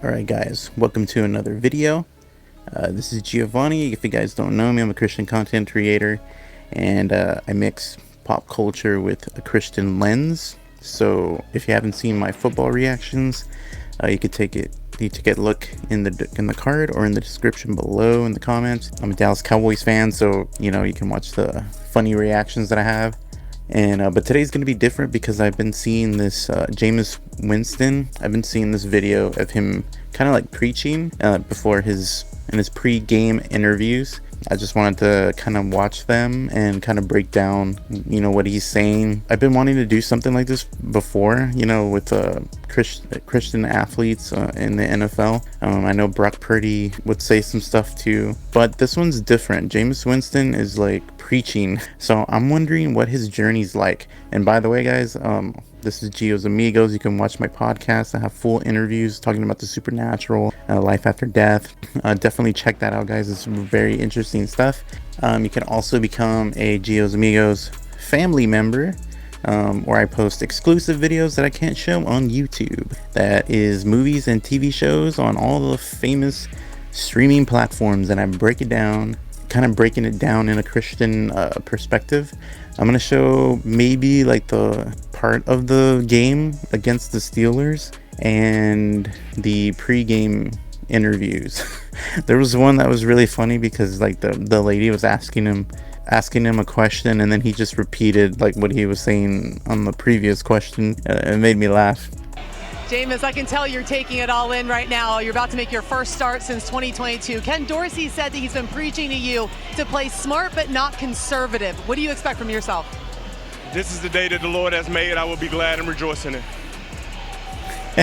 Alright guys, welcome to another video. This is Giovanni. If you guys don't know me, I'm a Christian content creator, and I mix pop culture with a Christian lens. So if you haven't seen my football reactions, you could take a look in the card or in the description below in the comments. I'm a Dallas Cowboys fan, so you can watch the funny reactions that I have. And but today's gonna be different because I've been seeing this Jameis Winston. I've been seeing this video of him kind of like preaching before his pre-game interviews. I just wanted to kind of watch them and kind of break down, what he's saying. I've been wanting to do something like this before, with Christian athletes in the NFL. I know Brock Purdy would say some stuff too, but this one's different. Jameis Winston is like preaching, so I'm wondering what his journey's like. And by the way, guys, this is Gios Amigos. You can watch my podcast. I have full interviews talking about the supernatural, life after death. Definitely check that out, guys. It's very interesting stuff. You can also become a Gios Amigos family member, where I post exclusive videos that I can't show on YouTube. That is movies and TV shows on all the famous streaming platforms, and I break it down, kind of breaking it down in a Christian perspective. I'm gonna show maybe like the part of the game against the Steelers and the pre-game interviews. There was one that was really funny because like the lady was asking him a question, and then he just repeated like what he was saying on the previous question. It made me laugh. Jameis, I can tell you're taking it all in right now. You're about to make your first start since 2022. Ken Dorsey said that he's been preaching to you to play smart but not conservative. What do you expect from yourself? This is the day that the Lord has made. I will be glad and rejoice in it.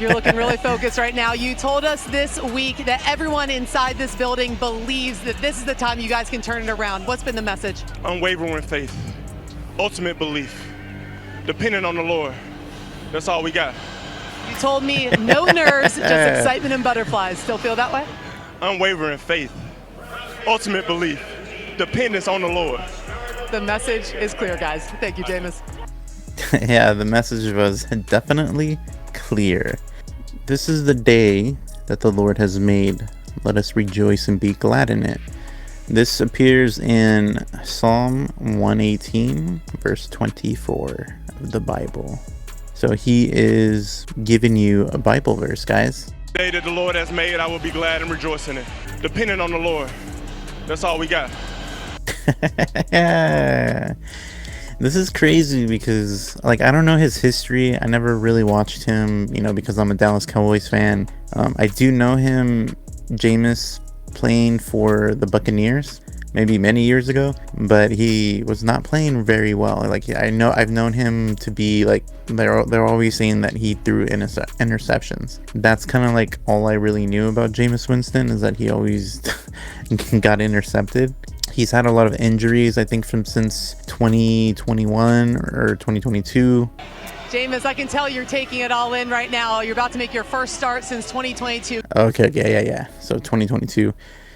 You're looking really focused right now. You told us this week that everyone inside this building believes that this is the time you guys can turn it around. What's been the message? Unwavering faith, ultimate belief, depending on the Lord. That's all we got. You told me no nerves, just excitement and butterflies. Still feel that way? Unwavering faith, ultimate belief, dependence on the Lord. The message is clear, guys. Thank you, Jameis. Yeah, the message was definitely clear. This is the day that the Lord has made. Let us rejoice and be glad in it. This appears in Psalm 118, verse 24 of the Bible. So he is giving you a Bible verse, guys. The day that the Lord has made, I will be glad and rejoice in it. Depending on the Lord. That's all we got. This is crazy because, like, I don't know his history. I never really watched him, because I'm a Dallas Cowboys fan. I do know him, Jameis, playing for the Buccaneers maybe many years ago, but he was not playing very well. Like, I've known him to be like, they're always saying that he threw interceptions. That's kind of like all I really knew about Jameis Winston, is that he always got intercepted. He's had a lot of injuries, I think, since 2021 or 2022. Jameis, I can tell you're taking it all in right now. You're about to make your first start since 2022. Okay, yeah. So 2022.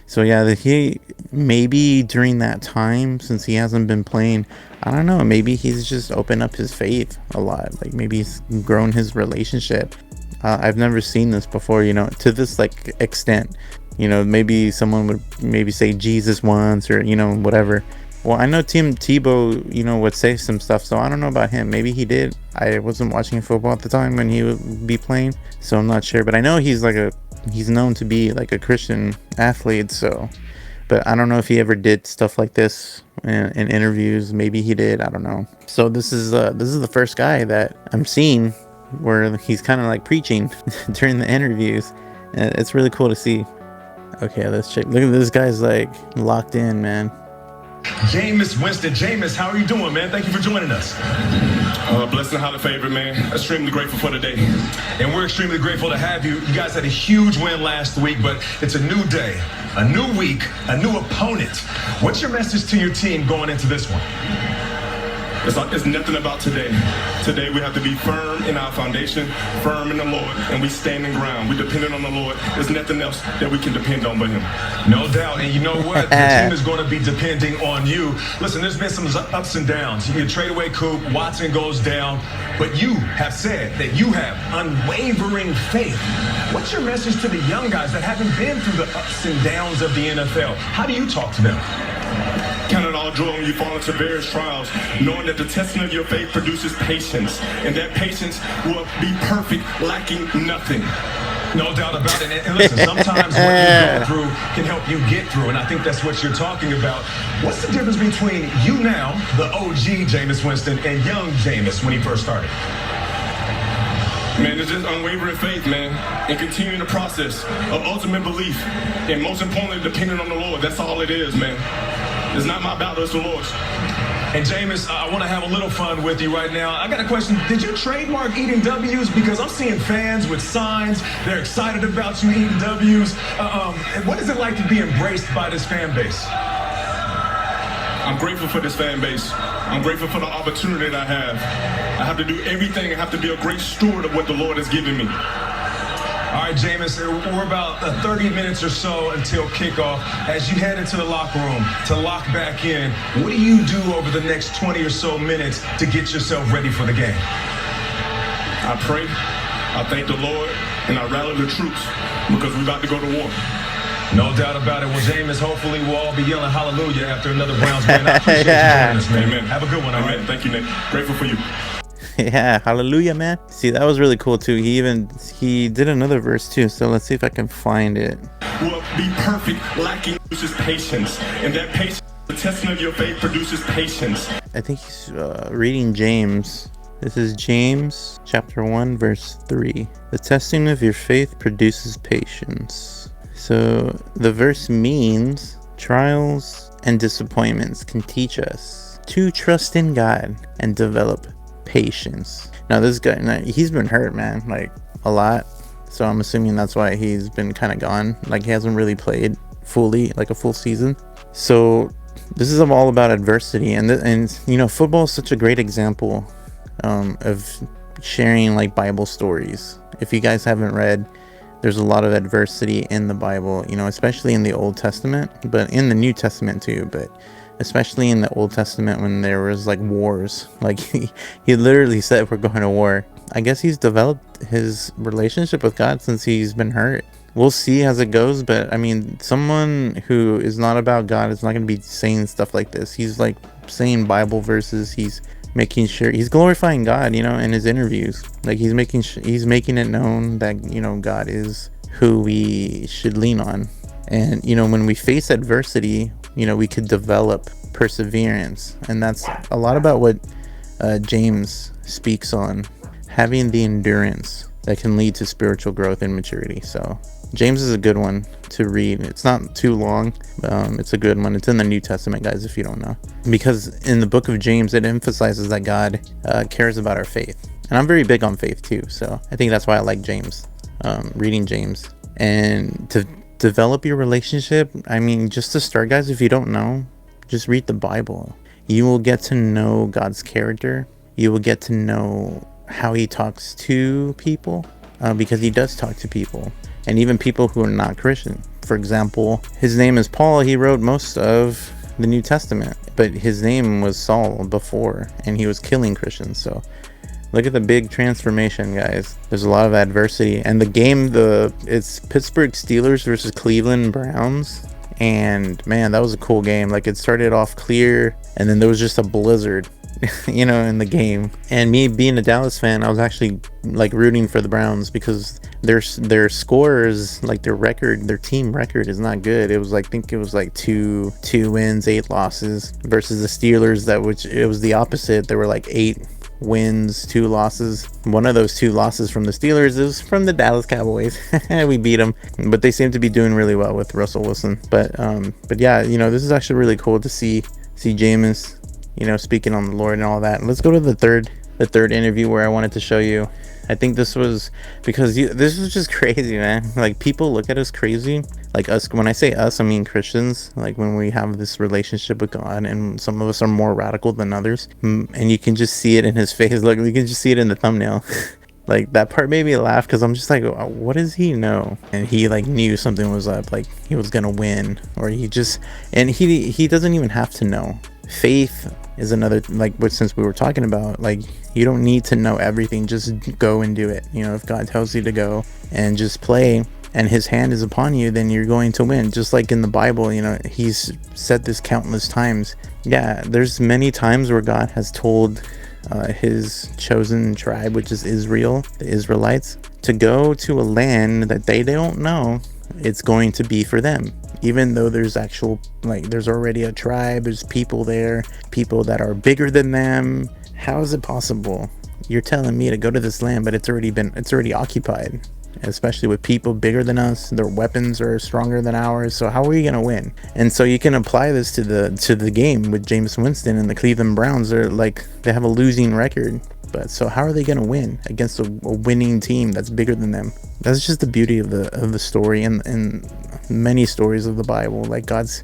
So yeah, he maybe during that time, since he hasn't been playing, I don't know, maybe he's just opened up his faith a lot. Like maybe he's grown his relationship. I've never seen this before, to this like extent. Maybe someone would maybe say Jesus once, or whatever. Well, I know Tim Tebow, would say some stuff, so I don't know about him. Maybe he did. I wasn't watching football at the time when he would be playing, so I'm not sure. But I know he's known to be like a Christian athlete, so. But I don't know if he ever did stuff like this in interviews. Maybe he did. I don't know. So this is the first guy that I'm seeing where he's kind of like preaching during the interviews. It's really cool to see. Okay, let's check. Look at this guy's like locked in, man. Jameis Winston. Jameis, how are you doing, man? Thank you for joining us. Blessed and highly favored, man. Extremely grateful for the day. And we're extremely grateful to have you. You guys had a huge win last week, but it's a new day, a new week, a new opponent. What's your message to your team going into this one? It's nothing about today. Today we have to be firm in our foundation, firm in the Lord, and we standing ground. We dependent on the Lord. There's nothing else that we can depend on but Him. No doubt. And you know what? The team is going to be depending on you. Listen, there's been some ups and downs. You trade away Coop, Watson goes down, but you have said that you have unwavering faith. What's your message to the young guys that haven't been through the ups and downs of the NFL? How do you talk to them? Count it all joy when you fall into various trials, knowing that the testing of your faith produces patience, and that patience will be perfect, lacking nothing. No doubt about it. And listen, sometimes what you go through can help you get through, and I think that's what you're talking about. What's the difference between you now, the OG Jameis Winston, and young Jameis when he first started? Man, it's just unwavering faith, man, and continuing the process of ultimate belief, and most importantly, depending on the Lord. That's all it is, man. It's not my battle, it's the Lord's. And Jameis, I want to have a little fun with you right now. I got a question. Did you trademark eating W's? Because I'm seeing fans with signs. They're excited about you eating W's. What is it like to be embraced by this fan base? I'm grateful for this fan base. I'm grateful for the opportunity that I have. I have to do everything. I have to be a great steward of what the Lord has given me. All right, Jameis, we're about 30 minutes or so until kickoff. As you head into the locker room to lock back in, what do you do over the next 20 or so minutes to get yourself ready for the game? I pray, I thank the Lord, and I rally the troops because we're about to go to war. No doubt about it. Well, Jameis, hopefully we'll all be yelling hallelujah after another Browns win. I appreciate you joining us, man. Amen. Have a good one. All right, thank you, Nick. Grateful for you. Yeah, hallelujah, man. See, that was really cool too. He did another verse too, so let's see if I can find it. Will be perfect, lacking produces patience, and that patience, the testing of your faith produces patience. I think he's reading James. This is James chapter 1 verse 3. The testing of your faith produces patience. So the verse means trials and disappointments can teach us to trust in God and develop patience. Now this guy, he's been hurt, man, like a lot, so I'm assuming that's why he's been kind of gone. Like he hasn't really played fully, like a full season. So this is all about adversity, and you know, football is such a great example of sharing like Bible stories. If you guys haven't read, there's a lot of adversity in the Bible, you know, especially in the Old Testament, but in the New Testament too, but especially in the Old Testament when there was like wars. Like he literally said we're going to war. I guess he's developed his relationship with God since he's been hurt. We'll see as it goes, but I mean, someone who is not about God is not going to be saying stuff like this. He's like saying Bible verses. He's making sure he's glorifying God, you know, in his interviews. Like he's making it known that, you know, God is who we should lean on. And, you know, when we face adversity, you know, we could develop perseverance. And that's a lot about what James speaks on, having the endurance that can lead to spiritual growth and maturity. So James is a good one to read. It's not too long. It's a good one. It's in the New Testament, guys, if you don't know. Because in the book of James, it emphasizes that God cares about our faith. And I'm very big on faith too. So I think that's why I like James, reading James. And to develop your relationship, I mean, just to start, guys, if you don't know, just read the Bible. You will get to know God's character. You will get to know how he talks to people, because he does talk to people, and even people who are not Christian. For example, his name is Paul. He wrote most of the New Testament, but his name was Saul before, and he was killing Christians. So look at the big transformation, guys. There's a lot of adversity. And the game, it's Pittsburgh Steelers versus Cleveland Browns. And man, that was a cool game. Like it started off clear, and then there was just a blizzard, you know, in the game. And me being a Dallas fan, I was actually like rooting for the Browns because their scores, like their team record is not good. It was like, I think it was like two wins, 8 losses versus the Steelers, it was the opposite. There were like 8 wins, 2 losses. One of those 2 losses from the Steelers is from the Dallas Cowboys. We beat them, but they seem to be doing really well with Russell Wilson. But yeah, you know, this is actually really cool to see Jameis, you know, speaking on the Lord and all that. Let's go to the third interview where I wanted to show you. I think this was because this was just crazy, man. Like people look at us crazy. Like us, when I say us, I mean Christians. Like when we have this relationship with God, and some of us are more radical than others. And you can just see it in his face. Like you can just see it in the thumbnail. Like that part made me laugh because I'm just like, what does he know? And he like knew something was up, like he was gonna win, or he just, and he doesn't even have to know. Faith is another, like, what, since we were talking about, like, you don't need to know everything, just go and do it. You know, if God tells you to go and just play and his hand is upon you, then you're going to win. Just like in the Bible, you know, he's said this countless times. Yeah, there's many times where God has told his chosen tribe, which is Israel, the Israelites, to go to a land that they don't know it's going to be for them. Even though there's actual, like, there's already a tribe, there's people there, people that are bigger than them. How is it possible? You're telling me to go to this land, but it's already occupied, especially with people bigger than us. Their weapons are stronger than ours. So how are we gonna win? And so you can apply this to the game with Jameis Winston and the Cleveland Browns. Are like, they have a losing record, but so how are they gonna win against a winning team that's bigger than them? That's just the beauty of the story, and many stories of the Bible. Like, God's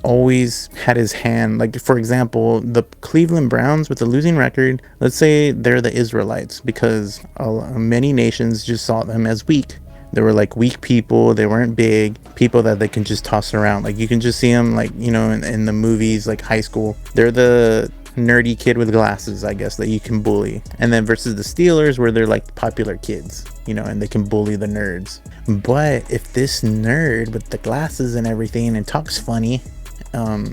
always had his hand. Like, for example, the Cleveland Browns with the losing record, let's say they're the Israelites, because many nations just saw them as weak. They were like weak people. They weren't big people that they can just toss around. Like, you can just see them, like, you know, in the movies, like high school, they're the nerdy kid with glasses, I guess, that you can bully. And then versus the Steelers, where they're like popular kids, you know, and they can bully the nerds. But if this nerd with the glasses and everything and talks funny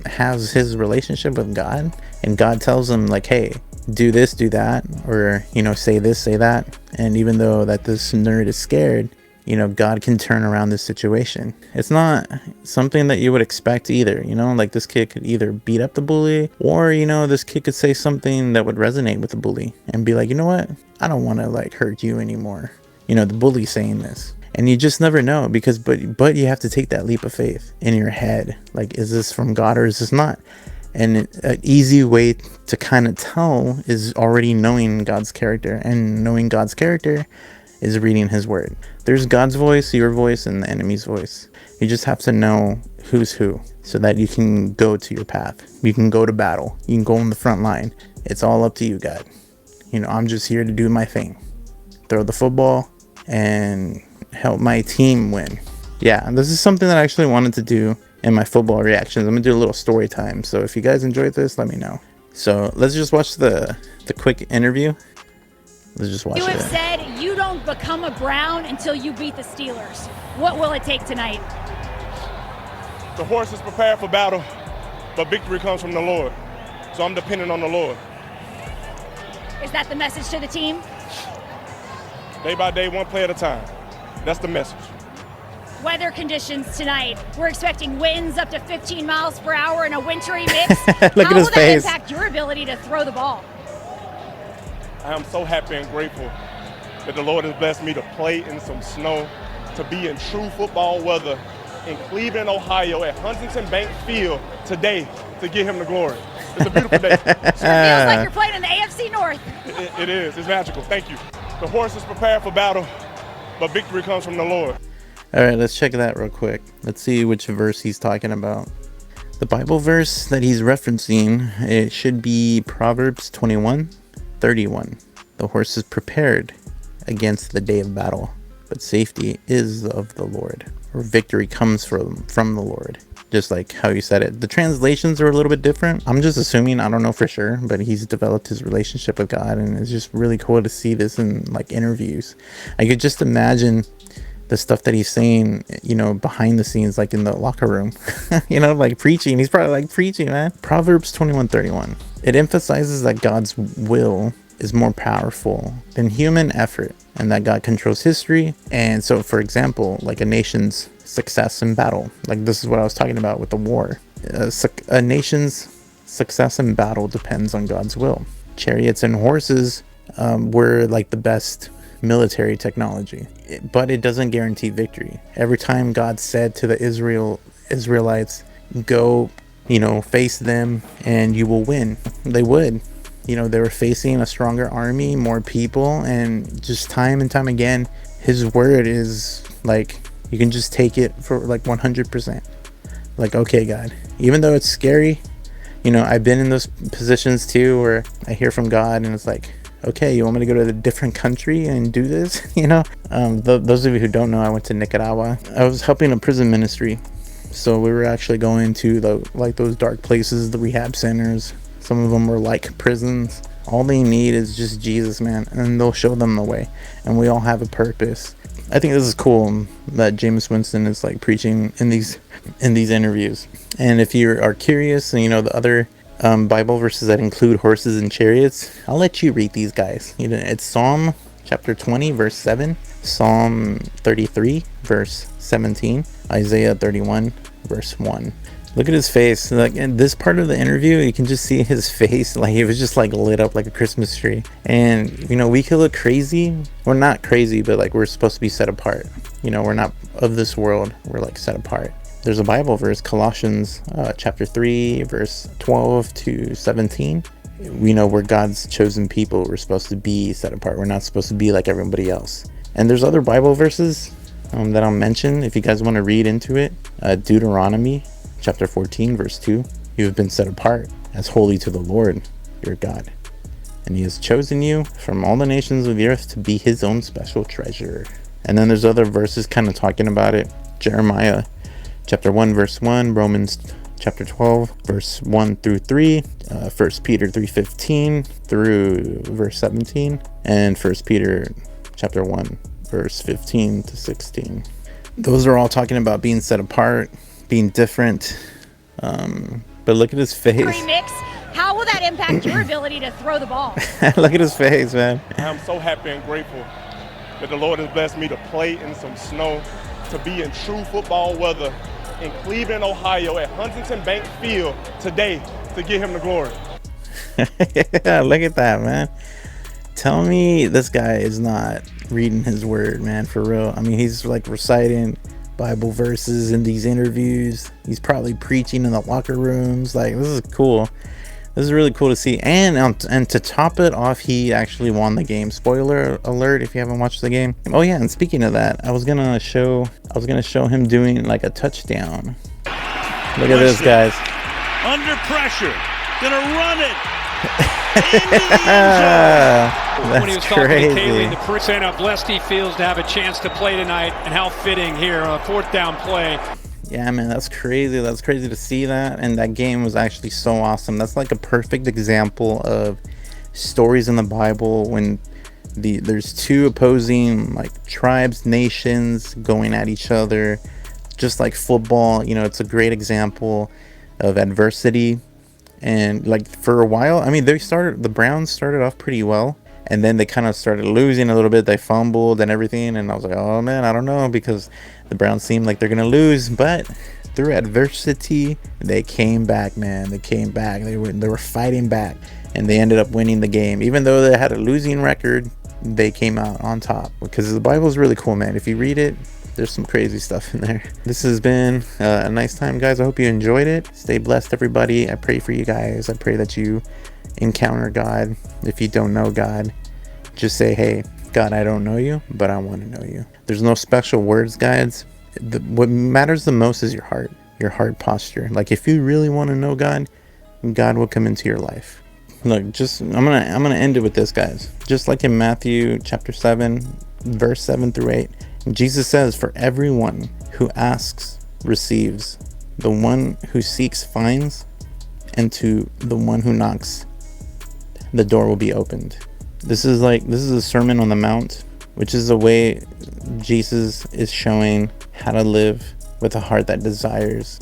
has his relationship with God, and God tells him, like, hey, do this, do that, or, you know, say this, say that, and even though that this nerd is scared, you know, God can turn around this situation. It's not something that you would expect either, you know, like this kid could either beat up the bully, or, you know, this kid could say something that would resonate with the bully and be like, you know what, I don't want to like hurt you anymore. You know, the bully saying this. And you just never know, because but you have to take that leap of faith in your head. Like, is this from God or is this not? And an easy way to kind of tell is already knowing God's character, and knowing God's character is reading his word. There's God's voice, your voice, and the enemy's voice. You just have to know who's who, so that you can go to your path. You can go to battle. You can go on the front line. It's all up to you, God. You know, I'm just here to do my thing. Throw the football and help my team win. Yeah, this is something that I actually wanted to do in my football reactions. I'm gonna do a little story time. So if you guys enjoyed this, let me know. So let's just watch the quick interview. Let's just watch it. You have said you don't become a Brown until you beat the Steelers. What will it take tonight? The horse is prepared for battle, but victory comes from the Lord. So I'm dependent on the Lord. Is that the message to the team? Day by day, one play at a time. That's the message. Weather conditions tonight. We're expecting winds up to 15 miles per hour in a wintry mix. Look How at his will that face. impact your ability to throw the ball? I am so happy and grateful that the Lord has blessed me to play in some snow, to be in true football weather in Cleveland, Ohio at Huntington Bank Field today to give him the glory. It's a beautiful day. Sure feels like you're playing in the AFC North. It is. It's magical. Thank you. The horse is prepared for battle, but victory comes from the Lord. All right, let's check that real quick. Let's see which verse he's talking about. The Bible verse that he's referencing, it should be Proverbs 21:31. The horse is prepared against the day of battle, but safety is of the Lord, or victory comes from the Lord. Just like how you said it. The translations are a little bit different. I'm just assuming, I don't know for sure, but he's developed his relationship with God, and it's just really cool to see this in like interviews. I could just imagine the stuff that he's saying, you know, behind the scenes, like in the locker room, you know, like preaching. He's probably like preaching, man. Proverbs 21:31. It emphasizes that God's will is more powerful than human effort, and that God controls history. And so, for example, like a nation's success in battle, like this is what I was talking about with the war. A nation's success in battle depends on God's will. Chariots and horses were like the best military technology, but it doesn't guarantee victory. Every time God said to the Israelites, go, you know, face them and you will win, they would. You know, they were facing a stronger army, more people, and just time and time again, his word is like You can just take it for like 100%. Like, okay, God, even though it's scary, you know, I've been in those positions too where I hear from God and it's like, okay, you want me to go to a different country and do this? You know, those of you who don't know, I went to Nicaragua. I was helping a prison ministry. So we were actually going to like those dark places, the rehab centers. Some of them were like prisons. All they need is just Jesus, man, and they'll show them the way. And we all have a purpose. I think this is cool that Jameis Winston is like preaching in these interviews. And if you are curious, and you know the other Bible verses that include horses and chariots, I'll let you read these guys. You know, it's Psalm chapter 20 verse 7, Psalm 33 verse 17, Isaiah 31 verse 1. Look at his face. Like in this part of the interview, you can just see his face. Like he was just like lit up like a Christmas tree. And you know, we could look crazy. We're not crazy, but like we're supposed to be set apart. You know, we're not of this world. We're like set apart. There's a Bible verse, Colossians chapter 3 verse 12 to 17. We know we're God's chosen people. We're supposed to be set apart. We're not supposed to be like everybody else. And there's other Bible verses that I'll mention if you guys want to read into it. Deuteronomy chapter 14 verse 2. You have been set apart as holy to the Lord your God, and he has chosen you from all the nations of the earth to be his own special treasure. And then there's other verses kind of talking about it. Jeremiah chapter 1 verse 1, Romans chapter 12 verse 1 through 3, 1 Peter 3:15 through verse 17, and 1 Peter chapter 1 verse 15 to 16. Those are all talking about being set apart, being different. But look at his face. Mix. How will that impact your ability to throw the ball? Look at his face, man. I'm so happy and grateful that the Lord has blessed me to play in some snow, to be in true football weather in Cleveland, Ohio at Huntington Bank Field today to give him the glory. Yeah, look at that, man. Tell me this guy is not reading his word, man, for real. I mean, he's like reciting Bible verses in these interviews. He's probably preaching in the locker rooms. Like, this is cool. This is really cool to see. And to top it off, he actually won the game. Spoiler alert if you haven't watched the game. Oh yeah, and speaking of that, I was gonna show him doing like a touchdown. Look at this, guys. Under pressure, gonna run it. When he was talking to Kaylee, the percent how blessed he feels to have a chance to play tonight, and how fitting here, a fourth down play. Yeah, man, that's crazy. That's crazy to see that. And that game was actually so awesome. That's like a perfect example of stories in the Bible when there's two opposing like tribes, nations going at each other, just like football. You know, it's a great example of adversity. And like for a while, I mean, the Browns started off pretty well, and then they kind of started losing a little bit. They fumbled and everything, and I was like, oh man, I don't know, because the Browns seemed like they're gonna lose. But through adversity, they came back, man. They came back. They were fighting back, and they ended up winning the game. Even though they had a losing record, they came out on top, because the Bible is really cool, man. If you read it, there's some crazy stuff in there. This has been a nice time, guys. I hope you enjoyed it. Stay blessed, everybody. I pray for you guys. I pray that you encounter God. If you don't know God, just say, hey, God, I don't know you, but I want to know you. There's no special words, guys. What matters the most is your heart posture. Like, if you really want to know God, God will come into your life. Look, I'm gonna end it with this, guys. Just like in Matthew chapter 7, verse 7 through 8. Jesus says, for everyone who asks receives, the one who seeks finds, and to the one who knocks, the door will be opened. This is a Sermon on the Mount, which is a way Jesus is showing how to live with a heart that desires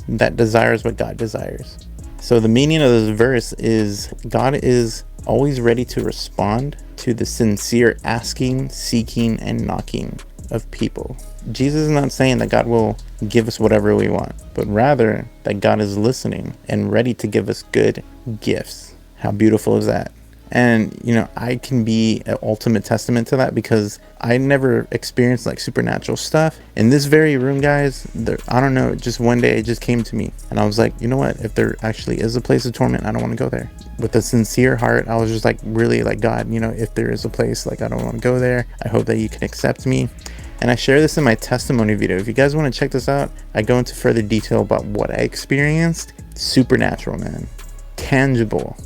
what God desires. So the meaning of this verse is God is always ready to respond to the sincere asking, seeking, and knocking of people. Jesus is not saying that God will give us whatever we want, but rather that God is listening and ready to give us good gifts. How beautiful is that? And you know, I can be an ultimate testament to that, because I never experienced like supernatural stuff. In this very room, guys, I don't know, just one day it just came to me, and I was like, you know what, if there actually is a place of torment, I don't want to go there. With a sincere heart, I was just like, really, like, God, you know, if there is a place, like, I don't want to go there. I hope that you can accept me. And I share this in my testimony video. If you guys want to check this out, I go into further detail about what I experienced. Supernatural, man. Tangible.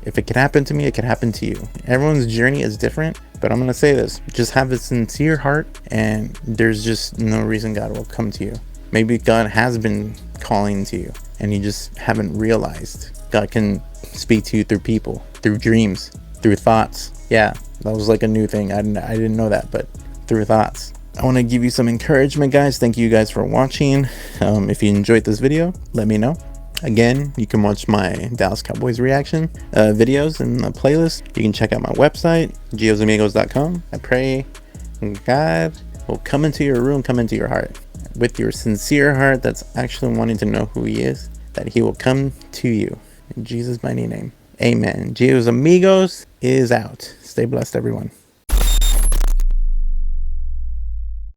If it could happen to me, it could happen to you. Everyone's journey is different, but I'm going to say this. Just have a sincere heart, and there's just no reason God will come to you. Maybe God has been calling to you, and you just haven't realized. God can speak to you through people, through dreams, through thoughts. Yeah, that was like a new thing. I didn't know that, but through thoughts. I want to give you some encouragement, guys. Thank you guys for watching. If you enjoyed this video, let me know. Again, you can watch my Dallas Cowboys reaction videos in the playlist. You can check out my website, giosamigos.com. I pray God will come into your room, come into your heart. With your sincere heart that's actually wanting to know who he is, that he will come to you. In Jesus' mighty name, amen. Gios Amigos is out. Stay blessed, everyone.